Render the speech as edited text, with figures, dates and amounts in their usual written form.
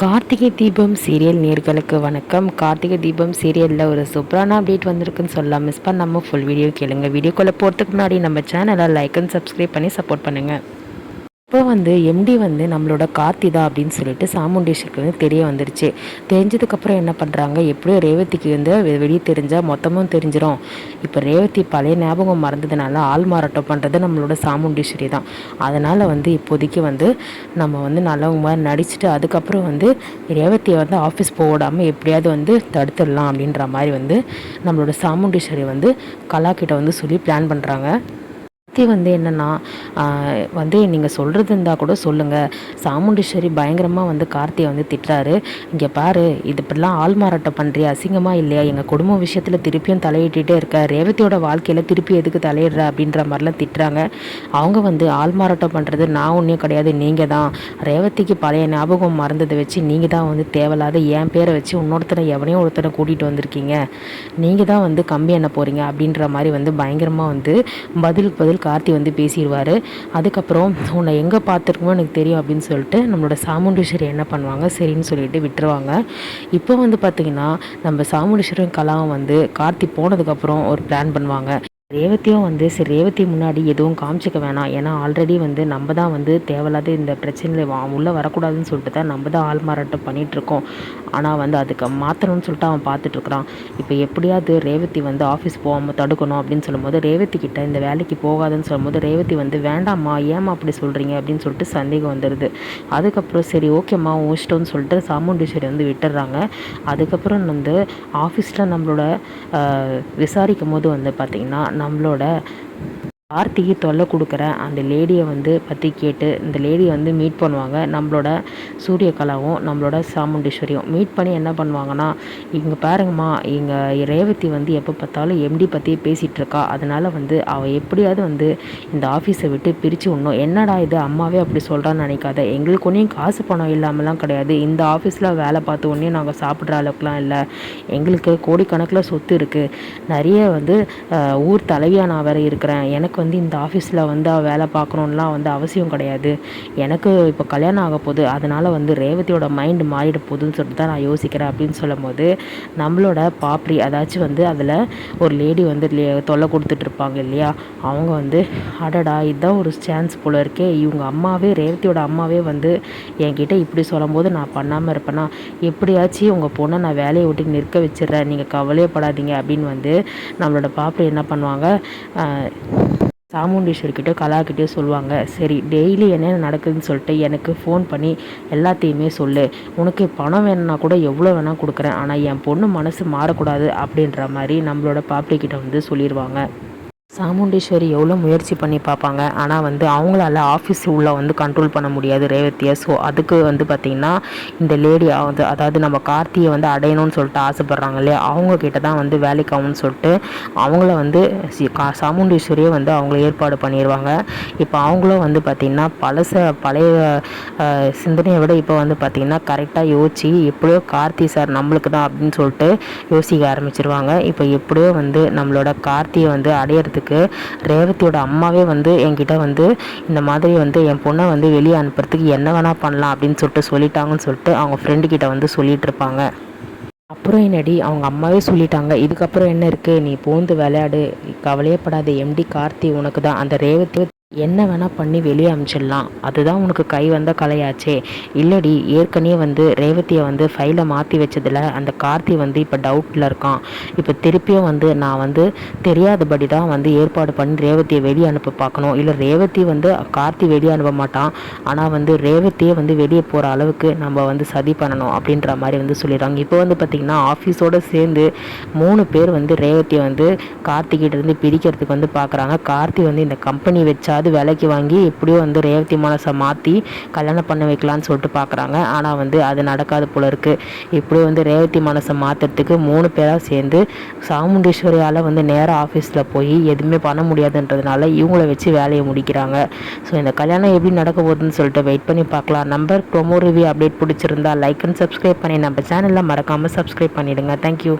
Karthigai Deepam serial நேர்களுக்கு வணக்கம். கார்த்திகை தீபம் சீரியலில் ஒரு சூப்பரான அப்டேட் வந்திருக்குன்னு சொல்லலாம். மிஸ் பண்ணாமல் ஃபுல் வீடியோ கேளுங்க. வீடியோக்குள்ளே போகிறதுக்கு முன்னாடி நம்ம சேனலை லைக் அண்ட் சப்ஸ்கிரைப் பண்ணி சப்போர்ட் பண்ணுங்கள். இப்போ எம்டி நம்மளோட கார்த்தி தான் அப்படின்னு சொல்லிட்டு சாமுண்டீஸ்வருக்கு தெரிய வந்துருச்சு. தெரிஞ்சதுக்கப்புறம் என்ன பண்ணுறாங்க, எப்படியோ ரேவதிக்கு வெளியே தெரிஞ்சால் மொத்தமும் தெரிஞ்சிடும். இப்போ ரேவதி பழைய ஞாபகம் மறந்ததுனால ஆள் மாறாட்டம் பண்ணுறது நம்மளோட சாமுண்டீஸ்வரி தான். அதனால் இப்போதைக்கு நம்ம நல்லவங்க மாதிரி நடிச்சுட்டு அதுக்கப்புறம் ரேவதியை ஆஃபீஸ் போடாமல் எப்படியாவது தடுத்துடலாம் அப்படின்ற மாதிரி நம்மளோட சாமுண்டீஸ்வரி கலா கிட்ட சொல்லி பிளான் பண்ணுறாங்க. என்னென்னா நீங்கள் சொல்கிறது இருந்தால் கூட சொல்லுங்கள். சாமுண்டீஸ்வரி பயங்கரமாக கார்த்தியை திட்டுறாரு. இங்கே பாரு, இது இப்படிலாம் ஆள் மாறாட்டம் பண்ணுறியா, அசிங்கமாக இல்லையா? எங்கள் குடும்ப விஷயத்தில் திருப்பியும் தலையிட்டே இருக்க, ரேவதியோட வாழ்க்கையில் திருப்பி எதுக்கு தலையிடுற அப்படின்ற மாதிரிலாம் திட்டுறாங்க. அவங்க ஆள் மாறாட்டம் பண்ணுறது நான் ஒன்றும் கிடையாது, நீங்கள் தான். ரேவதிக்கு பழைய ஞாபகம் மறந்ததை வச்சு நீங்கள் தான் தேவையில்லாத என் பேரை வச்சு இன்னொருத்தனை எவனையும் ஒருத்தனை கூட்டிகிட்டு வந்திருக்கீங்க. நீங்கள் தான் கம்பி என்ன போகிறீங்க அப்படின்ற மாதிரி பயங்கரமாக பதிலுக்கு பதில் கார்த்தி பேசிடுவார். அதுக்கப்புறம் உன்னை எங்கே பார்த்துருக்கோமோ எனக்கு தெரியும் அப்படின்னு சொல்லிட்டு நம்மளோட சாமுண்டீஸ்வரி என்ன பண்ணுவாங்க, சரின்னு சொல்லிட்டு விட்டுருவாங்க. இப்போ பார்த்திங்கன்னா நம்ம சாமுண்டீஸ்வரியும் கலாவும் கார்த்தி போனதுக்கப்புறம் ஒரு பிளான் பண்ணுவாங்க. ரேவதியும் சரி, ரேவதி முன்னாடி எதுவும் காமிச்சிக்க வேணாம், ஏன்னா ஆல்ரெடி நம்ம தான் தேவையில்லாத இந்த பிரச்சனையில் உள்ளே வரக்கூடாதுன்னு சொல்லிட்டு தான் நம்ம தான் ஆள் மாறாட்டம் பண்ணிகிட்ருக்கோம். ஆனால் அதுக்கு மாற்றணும்னு சொல்லிட்டு அவன் பார்த்துட்ருக்குறான். இப்போ எப்படியாவது ரேவதி ஆஃபீஸ் போகாமல் தடுக்கணும் அப்படின்னு சொல்லும்போது, ரேவதி கிட்ட இந்த வேலைக்கு போகாதுன்னு சொல்லும்போது ரேவதி வேண்டாம்மா, ஏம்மா அப்படி சொல்கிறீங்க அப்படின்னு சொல்லிட்டு சந்தேகம் வந்துடுது. அதுக்கப்புறம் சரி ஓகேம்மா இஷ்டம்னு சொல்லிட்டு சாமுண்டீஸ்வரி விட்டுடுறாங்க. அதுக்கப்புறம் ஆஃபீஸில் நம்மளோட விசாரிக்கும் போது பார்த்திங்கன்னா நம்மளோட கார்த்திகை தொல்லை கொடுக்குற அந்த லேடியை பற்றி கேட்டு இந்த லேடியை மீட் பண்ணுவாங்க. நம்மளோட சூரியகலாவும் நம்மளோட சாமுண்டீஸ்வரியும் மீட் பண்ணி என்ன பண்ணுவாங்கன்னா, இங்கே பாருங்கம்மா, இங்கே ரேவதி எப்போ பார்த்தாலும் எம்டி பற்றியே பேசிகிட்டு இருக்கா. அதனால் அவள் எப்படியாவது இந்த ஆஃபீஸை விட்டு பிரித்து விடணும். என்னடா இது, அம்மாவே அப்படி சொல்கிறான்னு நினைக்காத, எங்களுக்கு ஒன்றையும் காசு பணம் இல்லாமலாம் கிடையாது. இந்த ஆஃபீஸில் வேலை பார்த்து ஒன்றையும் நாங்கள் சாப்பிட்ற அளவுக்குலாம் இல்லை. எங்களுக்கு கோடிக்கணக்கில் சொத்து இருக்குது. நிறைய ஊர் தலைவியாக நான் வேறு இருக்கிறேன். எனக்கு இந்த ஆஃபீஸில் வேலை பார்க்கணுன்லாம் அவசியம் கிடையாது. எனக்கு இப்போ கல்யாணம் ஆக போகுது, அதனால் ரேவதியோட மைண்டு மாறிட போகுதுன்னு சொல்லிட்டு தான் நான் யோசிக்கிறேன் அப்படின்னு சொல்லும் போது, நம்மளோட பாப்ரி அதாச்சும் அதில் ஒரு லேடி தொல்லை கொடுத்துட்ருப்பாங்க இல்லையா, அவங்க அடடா இதுதான் ஒரு சான்ஸ் போல இருக்கே, இவங்க அம்மாவே ரேவதியோட அம்மாவே என்கிட்ட இப்படி சொல்லும் போது நான் பண்ணாமல் இருப்பேன்னா, எப்படியாச்சும் உங்கள் பொண்ணை நான் வேலையை விட்டு நிற்க வச்சிடுறேன், நீங்கள் கவலையப்படாதீங்க அப்படின்னு நம்மளோட பாப்ரி என்ன பண்ணுவாங்க, சாமுண்டீஸ்வரிக்கிட்ட கலாக்கிட்டே சொல்லுவாங்க. சரி, டெய்லி என்ன நடக்குதுன்னு சொல்லிட்டு எனக்கு ஃபோன் பண்ணி எல்லாத்தையுமே சொல்லு. உனக்கு பணம் வேணும்னா கூட எவ்வளோ வேணால் கொடுக்குறேன், ஆனால் என் பொண்ணு மனசு மாறக்கூடாது அப்படின்ற மாதிரி நம்மளோட பாப்ரிக்கிட்ட சொல்லிடுவாங்க. சாமுண்டீஸ்வரி எவ்வளோ முயற்சி பண்ணி பார்ப்பாங்க, ஆனால் அவங்களால ஆஃபீஸ் உள்ளே கண்ட்ரோல் பண்ண முடியாது ரேவதியை. ஸோ அதுக்கு பார்த்திங்கன்னா இந்த லேடி அதாவது நம்ம கார்த்தியை அடையணும்னு சொல்லிட்டு ஆசைப்பட்றாங்க இல்லையா, அவங்கக்கிட்ட தான் வேலைக்கு ஆகும்னு சொல்லிட்டு அவங்கள சாமுண்டீஸ்வரியே அவங்கள ஏற்பாடு பண்ணிடுவாங்க. இப்போ அவங்களும் பார்த்திங்கன்னா பழைய சிந்தனையை விட இப்போ பார்த்திங்கன்னா கரெக்டாக யோசிச்சு எப்படியோ கார்த்தி சார் நம்மளுக்கு தான் அப்படின்னு சொல்லிட்டு யோசிக்க ஆரம்பிச்சிருவாங்க. இப்போ எப்படியோ நம்மளோட கார்த்தியை அடையிறதுக்கு ரேவதியோட அம்மாவே என்கிட்ட இந்த மாதிரி என் பொண்ணை வெளியே அனுப்புறதுக்கு என்ன வேணால் பண்ணலாம் அப்படின்னு சொல்லிட்டாங்கன்னு சொல்லிட்டு அவங்க ஃப்ரெண்டு கிட்ட சொல்லிட்டு இருப்பாங்க. அப்புறம் என்னடி, அவங்க அம்மாவே சொல்லிட்டாங்க, இதுக்கப்புறம் என்ன இருக்குது, நீ போந்து விளையாடு, கவலையப்படாத, எம்டி கார்த்தி உனக்கு தான், அந்த ரேவதி என்ன வேணால் பண்ணி வெளியே அனுப்பிச்சிடலாம், அதுதான் உனக்கு கை வந்த கலையாச்சே. இல்லடி, ஏற்கனவே ரேவதியை ஃபைலை மாற்றி வச்சதில் அந்த கார்த்தி இப்போ டவுட்டில் இருக்கான். இப்போ திருப்பியும் நான் தெரியாதபடி தான் ஏற்பாடு பண்ணி ரேவதியை வெளியே அனுப்ப பார்க்கணும். இல்லை ரேவதி கார்த்தி வெளியே அனுப்ப மாட்டான், ஆனால் ரேவதியை வெளியே போகிற அளவுக்கு நம்ம சதி பண்ணணும் அப்படின்ற மாதிரி சொல்லிடுறாங்க. இப்போ பார்த்திங்கன்னா ஆஃபீஸோடு சேர்ந்து 3 பேர் ரேவதியை கார்த்திகிட்டேருந்து பிரிக்கிறதுக்கு பார்க்குறாங்க. கார்த்தி இந்த கம்பெனி வச்சா அது விலைக்கு வாங்கி எப்படியோ ரேவதி மனசை மாற்றி கல்யாணம் பண்ண வைக்கலான்னு சொல்லிட்டு பார்க்குறாங்க. ஆனால் அது நடக்காது போல இருக்குது. இப்படி ரேவதி மனசை மாற்றுறதுக்கு 3 பேராக சேர்ந்து சாமுண்டீஸ்வரியால் நேராக ஆஃபீஸில் போய் எதுவுமே பண்ண முடியாதுன்றதுனால இவங்கள வச்சு வேலையை முடிக்கிறாங்க. ஸோ இந்த கல்யாணம் எப்படி நடக்க போகுதுன்னு சொல்லிட்டு வெயிட் பண்ணி பார்க்கலாம். நம்பர் ப்ரோமோ ரிவ்யூ அப்டேட் பிடிச்சிருந்தா லைக் அண்ட் சப்ஸ்கிரைப் பண்ணி நம்ம சேனலில் மறக்காமல் சப்ஸ்கிரைப் பண்ணிவிடுங்க. தேங்க்யூ.